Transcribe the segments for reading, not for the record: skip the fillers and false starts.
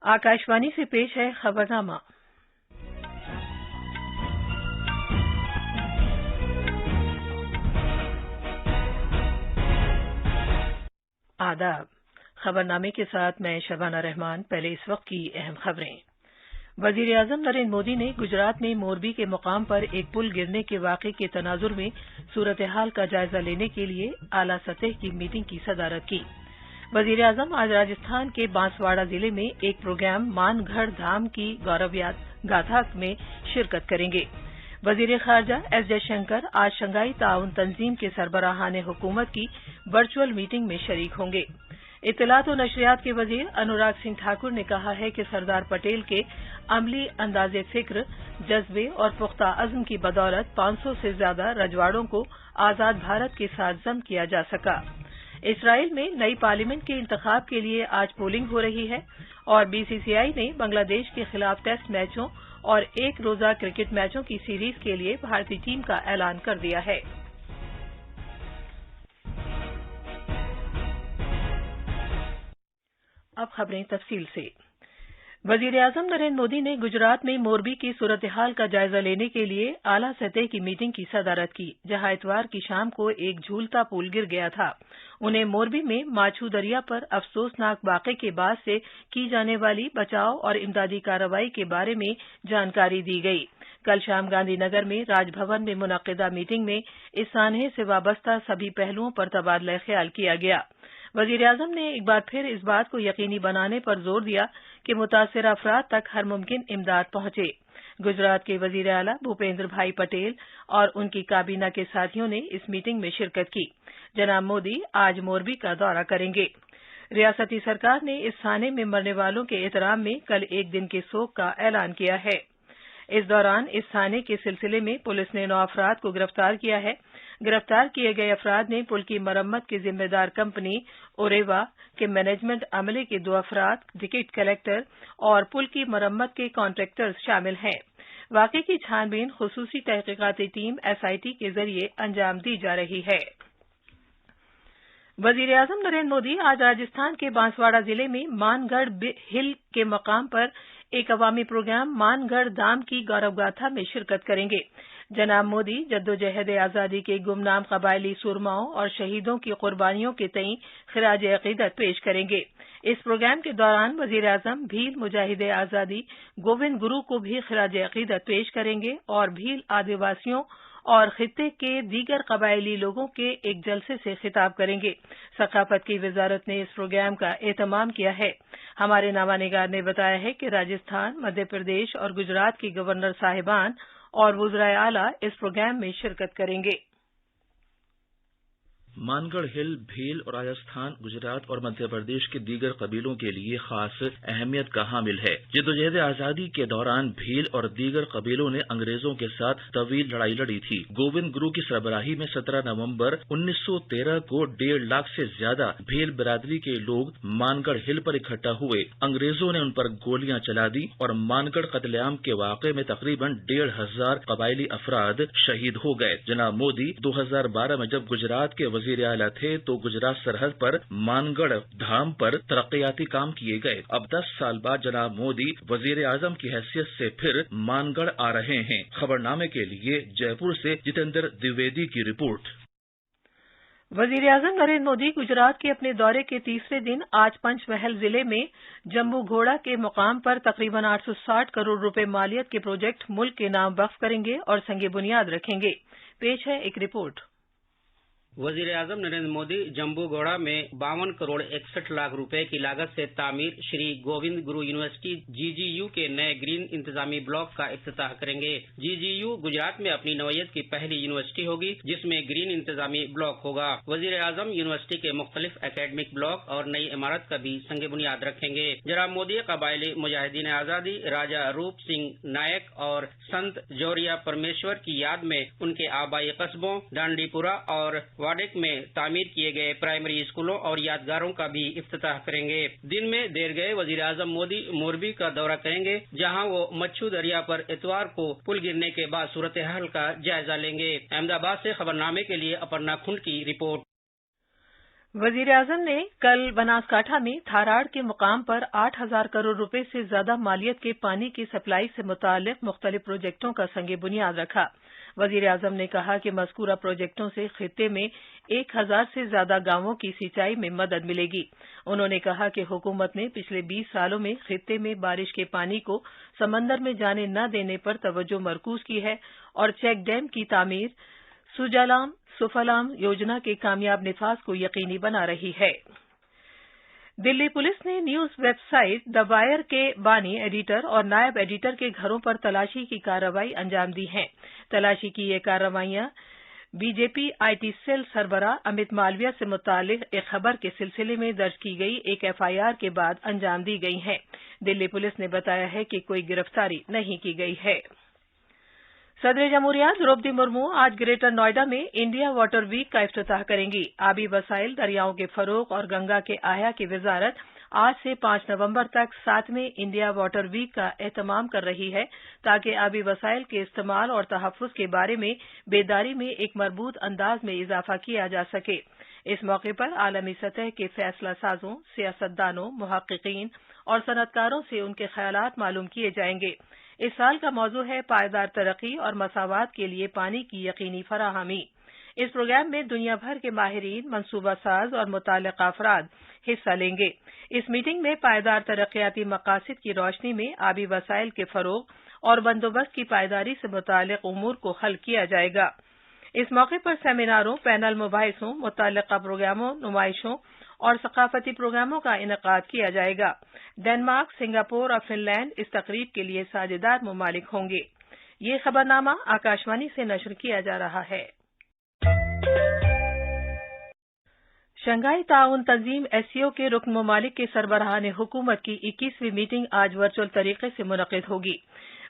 आकाशवाणी से पेश है खबरनामा। आदाब। खबरनामे के साथ मैं शबाना रहमान। पहले इस वक्त की अहम खबरें। वजीर आजम नरेंद्र मोदी ने गुजरात में मोरबी के मुकाम पर एक पुल गिरने के वाक़े के तनाजुर में सूरत हाल का जायजा लेने के लिए आला सतह की मीटिंग की सदारत की। वजीर आजम आज राजस्थान के बांसवाड़ा जिले में एक प्रोग्राम मानगढ़ धाम की गौरव गाथा में शिरकत करेंगे। वजीर खारजा एस जयशंकर आज शंघाई ताउन तंजीम के सरबराहान हुकूमत की वर्चुअल मीटिंग में शरीक होंगे। इत्तलात और नशरियात के वजीर अनुराग सिंह ठाकुर ने कहा है कि सरदार पटेल के अमली अंदाजे फिक्र, जज्बे और पुख्ता अज़्म की बदौलत 500 से ज्यादा रजवाड़ों को आजाद भारत के साथ जम किया जा सका। इसराइल में नई पार्लियामेंट के इंतखाब के लिए आज पोलिंग हो रही है और बीसीसीआई ने बांग्लादेश के खिलाफ टेस्ट मैचों और एक रोजा क्रिकेट मैचों की सीरीज के लिए भारतीय टीम का ऐलान कर दिया है। अब खबरें तफसील से। वजीर आजम नरेंद्र मोदी ने गुजरात में मोरबी की सूरत हाल का जायजा लेने के लिए आला सतह की मीटिंग की सदारत की, जहां इतवार की शाम को एक झूलता पुल गिर गया था। उन्हें मोरबी में माछू दरिया पर अफसोसनाक वाक़े के बाद से की जाने वाली बचाव और इमदादी कार्रवाई के बारे में जानकारी दी गई। कल शाम गांधीनगर में राजभवन में मुनक्किदा मीटिंग में इस सानहे से वाबस्ता सभी पहलुओं पर तबादला ख्याल किया गया। वजीर आजम ने एक बार फिर इस बात को यकीनी बनाने पर जोर दिया कि मुतासिर अफराद तक हर मुमकिन इमदाद पहुंचे। गुजरात के वजीर आला भूपेंद्र भाई पटेल और उनकी काबीना के साथियों ने इस मीटिंग में शिरकत की। जनाब मोदी आज मोरबी का दौरा करेंगे। रियासती सरकार ने इस थाने में मरने वालों के एहतराम में कल एक दिन के शोक का ऐलान किया है। इस दौरान इस थाने के सिलसिले में पुलिस ने 9 अफराद को गिरफ्तार किया है। गिरफ्तार किए गए अफराद में पुल की मरम्मत की जिम्मेदार कंपनी ओरेवा के मैनेजमेंट अमले के 2 अफराद, टिकट कलेक्टर और पुल की मरम्मत के कॉन्ट्रैक्टर्स शामिल हैं। वाक़े की छानबीन खुसूसी तहकीकाती टीम एसआईटी के जरिए अंजाम दी जा रही है। वजीर आजम नरेंद्र मोदी आज राजस्थान के बांसवाड़ा जिले में मानगढ़ हिल के मकाम पर एक अवामी प्रोग्राम मानगढ़ धाम की गौरव गाथा में शिरकत करेंगे। जनाब मोदी जद्दोजहद आज़ादी के गुमनाम कबायली सुरमाओं और शहीदों की कुर्बानियों के तईं खिराज अकीदत पेश करेंगे। इस प्रोग्राम के दौरान वजीर आजम भील मुजाहिद आज़ादी गोविंद गुरु को भी खिराज अकीदत पेश करेंगे और भील आदिवासियों और खित्ते के दीगर कबायली लोगों के एक जलसे से खिताब करेंगे। सकाफत की वजारत ने इस प्रोग्राम का एहतमाम किया है। हमारे नामानिगार ने बताया है कि राजस्थान, मध्य प्रदेश और गुजरात की गवर्नर साहिबान और वज़राए आला इस प्रोग्राम में शिरकत करेंगे। मानगढ़ हिल भील और राजस्थान, गुजरात और मध्य प्रदेश के दीगर कबीलों के लिए खास अहमियत का हामिल है। जद्दोजहद आजादी के दौरान भील और दीगर कबीलों ने अंग्रेजों के साथ तवील लड़ाई लड़ी थी। गोविंद गुरु की सरबराही में 17 नवंबर 1913 को 1.5 लाख से ज्यादा भील बिरादरी के लोग मानगढ़ हिल पर इकट्ठा हुए। अंग्रेजों ने उन पर गोलियां चला दी और मानगढ़ कत्लेआम के वाक़े में तकरीबन 1,500 कबायली अफराद शहीद हो गए। जनाब मोदी 2012 में जब गुजरात के वजीर आला थे तो गुजरात सरहद पर मानगढ़ धाम पर तरक्याती काम किए गए। अब 10 साल बाद जनाब मोदी वजीर आजम की हैसियत से फिर मानगढ़ आ रहे हैं। खबरनामे के लिए जयपुर से जितेंद्र द्विवेदी की रिपोर्ट। वजीर आजम नरेंद्र मोदी गुजरात के अपने दौरे के तीसरे दिन आज पंचमहल जिले में जम्बू घोड़ा के मुकाम पर तकरीबन 860 करोड़ रुपए मालियत के प्रोजेक्ट मुल्क के नाम वक्फ करेंगे और संगे बुनियाद रखेंगे। पेश है एक रिपोर्ट। वजीर आजम नरेंद्र मोदी जम्बू घोड़ा में 52 करोड़ 61 लाख रुपए की लागत से तामीर श्री गोविंद गुरु यूनिवर्सिटी जीजीयू के नए ग्रीन इंतजामी ब्लॉक का इफ्तिताह करेंगे। जीजीयू गुजरात में अपनी नौयत की पहली यूनिवर्सिटी होगी जिसमें ग्रीन इंतजामी ब्लॉक होगा। वजीर आजम यूनिवर्सिटी के मुख्तलिफ एकेडमिक ब्लॉक और नई इमारत का भी संगे बुनियाद रखेंगे। जनाब मोदी कबायली मुजाहिदीन आजादी राजा रूप सिंह नायक और संत जोरिया परमेश्वर की याद में उनके आबाई कस्बों डांडीपुरा और वाडेक में तामीर किए गए प्राइमरी स्कूलों और यादगारों का भी इफ्तिताह करेंगे। दिन में देर गए वजीर आजम मोदी मोरबी का दौरा करेंगे जहां वो मच्छू दरिया पर इतवार को पुल गिरने के बाद सूरत हाल का जायजा लेंगे। अहमदाबाद से खबरनामे के लिए अपर्णा खुंड की रिपोर्ट। वजीर आजम ने कल बनासकाठा में थाराड़ के मुकाम पर 8,000 करोड़ रुपए से ज्यादा मालियत के पानी की सप्लाई से मुताल्लिक मुख्तलिफ प्रोजेक्टों का संग बुनियाद रखा। वजीर आजम ने कहा कि मज़कूरा प्रोजेक्टों से खित्ते में 1,000 से ज्यादा गांवों की सिंचाई में मदद मिलेगी। उन्होंने कहा कि हुकूमत ने पिछले 20 सालों में खित्ते में बारिश के पानी को समंदर में जाने न देने पर तवज्जो मरकूज की है और चेक डैम की तामीर सुजालाम सुफलाम योजना के कामयाब निफाज को यकीनी बना रही है। दिल्ली पुलिस ने न्यूज वेबसाइट द वायर के बानी एडिटर और नायब एडिटर के घरों पर तलाशी की कार्रवाई अंजाम दी है। तलाशी की ये कार्रवाइयां बीजेपी आईटी सेल सरबराह अमित मालविया से मुतालिक एक खबर के सिलसिले में दर्ज की गई एक एफआईआर के बाद अंजाम दी गई है। दिल्ली पुलिस ने बताया है कि कोई गिरफ्तारी नहीं की गई है। सदर जमहूरिया द्रौपदी मुर्मू आज ग्रेटर नोएडा में इंडिया वाटर वीक का इफ्तिताह करेंगी। आबी वसाइल, दरियाओं के फरोग और गंगा के आया की वजारत आज से 5 नवंबर तक 7वें इंडिया वाटर वीक का एहतमाम कर रही है ताकि आबी वसाइल के इस्तेमाल और तहफ़्फ़ुज़ के बारे में बेदारी में एक मरबूत अंदाज में इजाफा किया जा सके। इस मौके पर आलमी सतह के फैसला साजों, सियासतदानों, मुहक्किकीन और सनअतकारों से उनके ख्यालात मालूम किए जाएंगे। इस साल का मौजू है पायदार तरक्की और मसावात के लिए पानी की यकीनी फराहमी। इस प्रोग्राम में दुनिया भर के माहिरीन, मंसूबा साज और मुताल्लिक़ अफराद हिस्सा लेंगे। इस मीटिंग में पायदार तरक्याती मकासद की रोशनी में आबी वसाइल के फरोग और बंदोबस्त की पायदारी से मुताल्लिक़ उमूर को हल किया जाएगा। इस मौके पर सेमिनारों, पैनल मुबाहिसों, मुताल्लिक़ा प्रोग्रामों, नुमाइशों और सकाफती प्रोग्रामों का इनेकाद किया जाएगा। डेनमार्क, सिंगापुर और फिनलैंड इस तकरीब के लिए साझेदार मुमालिक होंगे। ये खबरनामा आकाशवाणी से नशर किया जा रहा है। शंघाई ताउन तंजीम एससीओ के रुकन ममालिक के सरबराहान हुकूमत की 21वीं मीटिंग आज वर्चुअल तरीके से मुनक़िद होगी।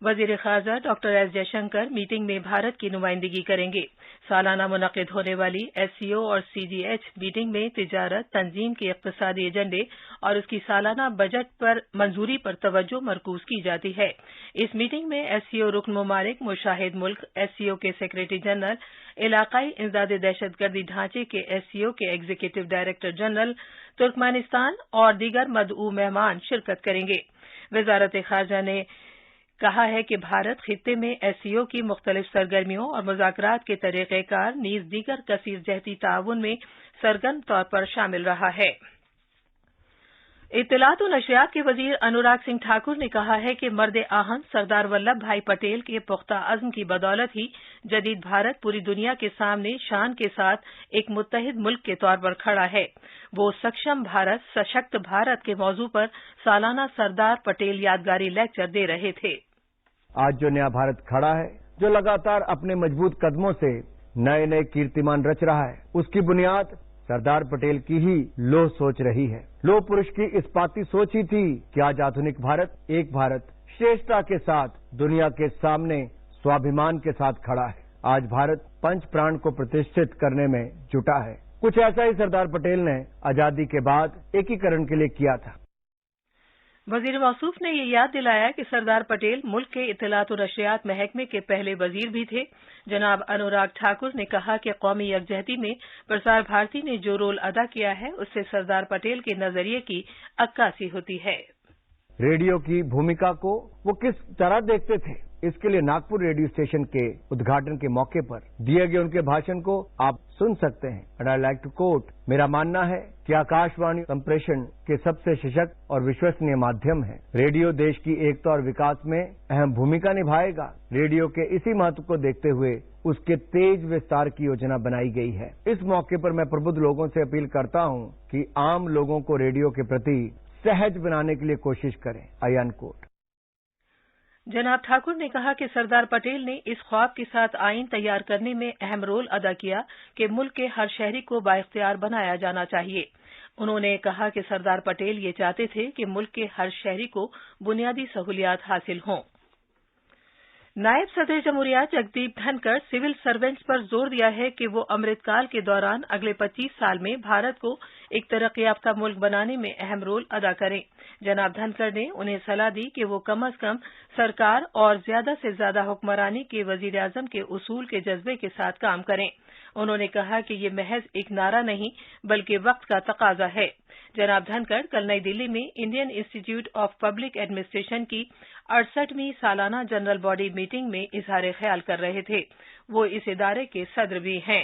वजीर ख़ारजा डॉक्टर एस जयशंकर मीटिंग में भारत की नुमाइंदगी करेंगे। सालाना मुनक़िद होने वाली एससीओ और सीजीएच मीटिंग में तिजारत, तंजीम के इक़्तिसादी एजेंडे और उसकी सालाना बजट पर मंजूरी पर तवज्जो मरकूज की जाती है। इस मीटिंग में एससीओ रुकन ममालिक, मुशाहिद मुल्क, एससीओ के सेक्रेटरी जनरल, इलाकाई इंसदाद दहशतगर्दी ढांचे के एससीओ के एग्जीक्यूटिव डायरेक्टर जनरल, तुर्कमेनिस्तान और दीगर मदऊ मेहमान शिरकत करेंगे। वज़ारत ख़ारजा ने कहा है कि भारत खित्ते में एससीओ की मुख्तलिफ सरगर्मियों और मुज़ाकरात के तरीक़ेकार नीज़ दीगर कसीर जहती ताउन में सरगर्म तौर पर शामिल रहा है। इत्तलात और नशरियात के वजीर अनुराग सिंह ठाकुर ने कहा है कि मर्द आहम सरदार वल्लभ भाई पटेल के पुख्ता अज़्म की बदौलत ही जदीद भारत पूरी दुनिया के सामने शान के साथ एक मुत्तहिद मुल्क के तौर पर खड़ा है। वो सक्षम भारत, सशक्त भारत के मौजू पर सालाना सरदार पटेल यादगारी लेक्चर दे रहे थे। आज जो नया भारत खड़ा है, जो लगातार अपने मजबूत कदमों से नए नए कीर्तिमान रच रहा है, उसकी बुनियाद सरदार पटेल की ही लोह सोच रही है। लोह पुरुष की इस्पाती सोच ही थी कि आज आधुनिक भारत, एक भारत श्रेष्ठता के साथ दुनिया के सामने स्वाभिमान के साथ खड़ा है। आज भारत पंच प्राण को प्रतिष्ठित करने में जुटा है। कुछ ऐसा ही सरदार पटेल ने आजादी के बाद एकीकरण के लिए किया था। वजीर मौसूफ ने ये याद दिलाया कि सरदार पटेल मुल्क के इत्तलात और नशरियात महकमे के पहले वजीर भी थे। जनाब अनुराग ठाकुर ने कहा कि कौमी यकजहती में प्रसार भारती ने जो रोल अदा किया है उससे सरदार पटेल के नजरिए की अक्कासी होती है। रेडियो की भूमिका को वो किस तरह देखते थे, इसके लिए नागपुर रेडियो स्टेशन के उद्घाटन के मौके पर दिए गए उनके भाषण को आप सुन सकते हैं। And I like to quote, मेरा मानना है कि आकाशवाणी संप्रेषण के सबसे सशक्त और विश्वसनीय माध्यम है। रेडियो देश की एकता और विकास में अहम भूमिका निभाएगा। रेडियो के इसी महत्व को देखते हुए उसके तेज विस्तार की योजना बनाई गई है। इस मौके पर मैं प्रबुद्ध लोगों से अपील करता हूं कि आम लोगों को रेडियो के प्रति सहज बनाने के लिए कोशिश करें। आई अनकोट। जनाब ठाकुर ने कहा कि सरदार पटेल ने इस ख्वाब के साथ आईन तैयार करने में अहम रोल अदा किया कि मुल्क के हर शहरी को बाइख्तियार बनाया जाना चाहिए। उन्होंने कहा कि सरदार पटेल ये चाहते थे कि मुल्क के हर शहरी को बुनियादी सहूलियात हासिल हों। नायब सदर जमहूरिया जगदीप धनखड़ सिविल सर्वेंट्स पर जोर दिया है कि वो अमृतकाल के दौरान अगले 25 साल में भारत को एक तरक्की याफ्ता मुल्क बनाने में अहम रोल अदा करें। जनाब धनखड़ ने उन्हें सलाह दी कि वो कम अज कम सरकार और ज्यादा से ज्यादा हुक्मरानी के वजीर आजम के उसूल के जज्बे के साथ काम करें। उन्होंने कहा कि ये महज एक नारा नहीं बल्कि वक्त का तकाजा है। जनाब धनखड़ कल नई दिल्ली में Indian institute of public administration की 68वीं सालाना जनरल बॉडी मीटिंग में इजहार ख्याल कर रहे थे। वो इस इदारे के सदर भी हैं।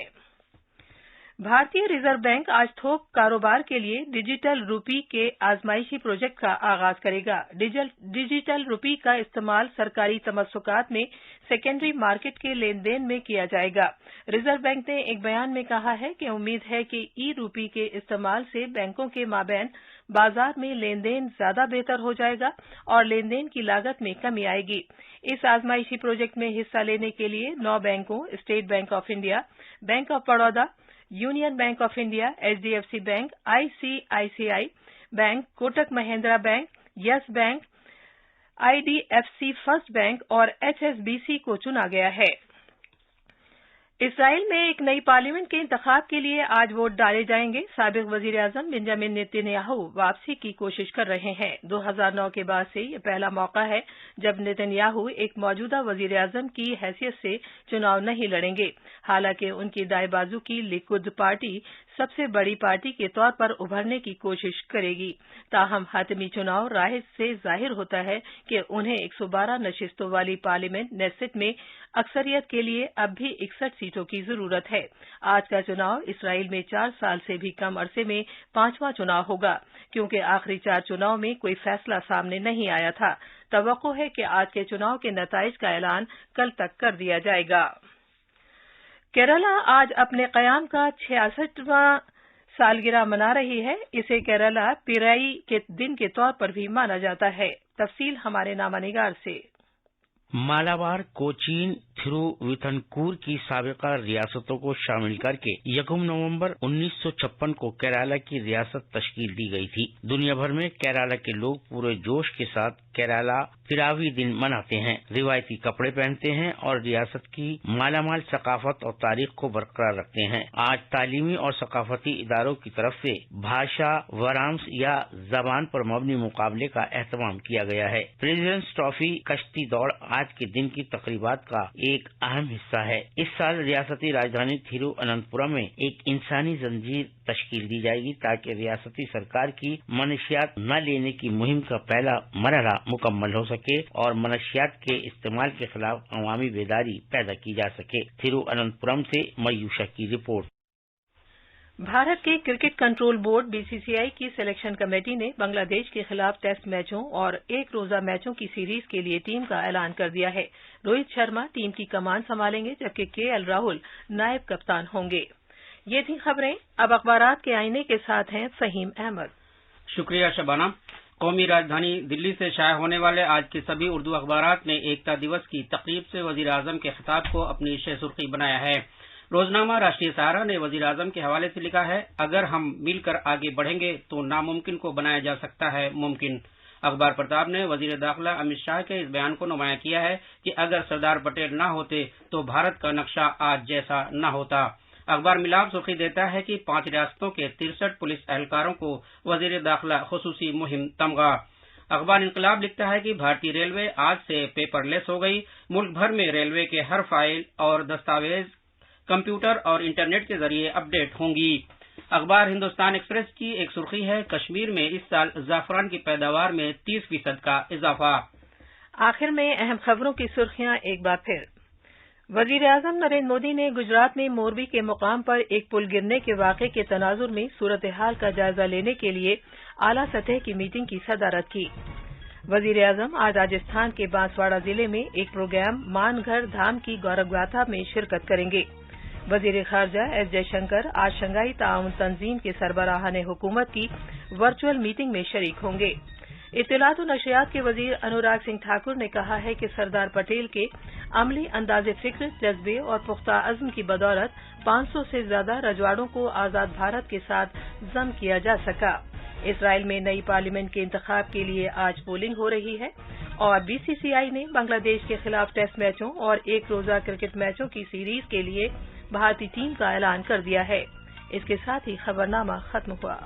भारतीय रिजर्व बैंक आज थोक कारोबार के लिए डिजिटल रूपी के आजमाइशी प्रोजेक्ट का आगाज करेगा। डिजिटल रूपी का इस्तेमाल सरकारी तमस्सुकात में सेकेंडरी मार्केट के लेन देन में किया जाएगा। रिजर्व बैंक ने एक बयान में कहा है कि उम्मीद है कि ई रूपी के इस्तेमाल से बैंकों के माबैन बाजार में लेन देन ज्यादा बेहतर हो जाएगा और लेन देन की लागत में कमी आएगी। इस आजमाइशी प्रोजेक्ट में हिस्सा लेने के लिए 9 बैंकों state bank of India, bank of Baroda, union bank of India, HDFC bank, ICICI bank, Kotak Mahindra bank, yes bank, IDFC first bank और एचएसबीसी को चुना गया है। इसराइल में एक नई पार्लियामेंट के इंतखाब के लिए आज वोट डाले जाएंगे। साबिक वजीर आजम बेंजामिन नेतन्याहू वापसी की कोशिश कर रहे हैं। 2009 के बाद से यह पहला मौका है जब नेतन्याहू एक मौजूदा वजीर आजम की हैसियत से चुनाव नहीं लड़ेंगे। हालांकि उनकी दाएं बाजू की लिकुद पार्टी सबसे बड़ी पार्टी के तौर पर उभरने की कोशिश करेगी। ताहम हातमी चुनाव राय से जाहिर होता है कि उन्हें 112 नशिस्तों वाली पार्लियामेंट नेसेट में अक्सरियत के लिए अब भी 61 सीटों की जरूरत है। आज का चुनाव इसराइल में 4 साल से भी कम अरसे में 5वां चुनाव होगा, क्योंकि आखिरी 4 चुनाव में कोई फैसला सामने नहीं आया था। तवक्को है कि आज के चुनाव के नताइज का ऐलान कल तक कर दिया जाएगा। केरला आज अपने कयाम का 66वां सालगिरह मना रही है। इसे केरला पिराई के दिन के तौर पर भी माना जाता है। तफसील हमारे नामानिगार से। मालाबार, कोचीन, थिरुविथनकूर की साबिका रियासतों को शामिल करके 1 नवंबर 1956 को केरला की रियासत तश्कील दी गई थी। दुनिया भर में केरला के लोग पूरे जोश के साथ केरला पिरावी दिन मनाते हैं, रिवायती कपड़े पहनते हैं और रियासत की मालामाल सकाफत और तारीख को बरकरार रखते हैं। आज तालीमी और सकाफती इदारों की तरफ से भाषा, वराम्स या जबान पर मबनी मुकाबले का एहतमाम किया गया है। प्रेसिडेंट्स ट्रॉफी कश्ती दौड़ आज के दिन की तकरीबात का एक अहम हिस्सा है। इस साल रियासती राजधानी थिरुअनंतपुरम में एक इंसानी जंजीर तश्कील दी जाएगी ताकि रियासती सरकार की मनशियात न लेने की मुहिम का पहला मरहला मुकम्मल हो सके और मनशियात के इस्तेमाल के खिलाफ अवामी बेदारी पैदा की जा सके। थिरुअनंतपुरम से मयूषा की रिपोर्ट। भारत के क्रिकेट कंट्रोल बोर्ड बीसीसीआई की सिलेक्शन कमेटी ने बांग्लादेश के खिलाफ टेस्ट मैचों और एक रोजा मैचों की सीरीज के लिए टीम का ऐलान कर दिया है। रोहित शर्मा टीम की कमान संभालेंगे जबकि केएल राहुल नायब कप्तान होंगे। ये थी खबरें। अब अखबारात के आईने के साथ हैं फहीम अहमद। शुक्रिया शबाना। कौमी राजधानी दिल्ली से शाया होने वाले आज के सभी उर्दू अखबारात ने एकता दिवस की तकरीब से वजीर आजम के खिताब को अपनी शह सुर्खी बनाया है। रोजनामा राष्ट्रीय सहारा ने वजीर आजम के हवाले से लिखा है, अगर हम मिलकर आगे बढ़ेंगे तो नामुमकिन को बनाया जा सकता है मुमकिन। अखबार प्रताप ने वजीर दाखिला अमित शाह के इस बयान को नुमाया किया है कि अगर सरदार पटेल न होते तो भारत का नक्शा आज जैसा न होता। अखबार मिलाप सुर्खी देता है कि 5 रियासतों के 63 पुलिस एहलकारों को वजीर दाखिला खुसूसी मुहिम तमगा। अखबार इनकलाब लिखता है कि भारतीय रेलवे आज से पेपरलेस हो गई। मुल्क भर में रेलवे के हर फाइल और दस्तावेज कंप्यूटर और इंटरनेट के जरिए अपडेट होंगी। अखबार हिंदुस्तान एक्सप्रेस की एक सुर्खी है, कश्मीर में इस साल जाफरान की पैदावार में 30% का इजाफा। आखिर में अहम खबरों की सुर्खियां एक बार फिर। वजीर आजम नरेंद्र मोदी ने गुजरात में मोरबी के मुकाम पर एक पुल गिरने के वाक़े के तनाजुर में सूरत हाल का जायजा लेने के लिए आला सतह की मीटिंग की सदारत की। वजीर आजम आज राजस्थान के बांसवाड़ा जिले में एक प्रोग्राम मानघर धाम की गौरवगाथा में शिरकत करेंगे। वजीर खारजा एस जयशंकर आज शंघाई ताउन तंजीम के सरबराहान हुकूमत की वर्चुअल मीटिंग में शरीक होंगे। इत्तलात और नशरियात के वजीर अनुराग सिंह ठाकुर ने कहा है कि सरदार पटेल के अमली अंदाज़े फिक्र, जज्बे और पुख्ता अज़्म की बदौलत 500 से ज्यादा रजवाड़ों को आजाद भारत के साथ जम किया जा सका। इसराइल में नई पार्लियामेंट के इंतखाब के लिए आज पोलिंग हो रही है और बीसीसीआई ने बांग्लादेश के खिलाफ टेस्ट मैचों और एक रोजा क्रिकेट मैचों की सीरीज के लिए भारतीय टीम का ऐलान कर दिया है। اس کے ساتھ ہی خبرنامہ ختم ہوا۔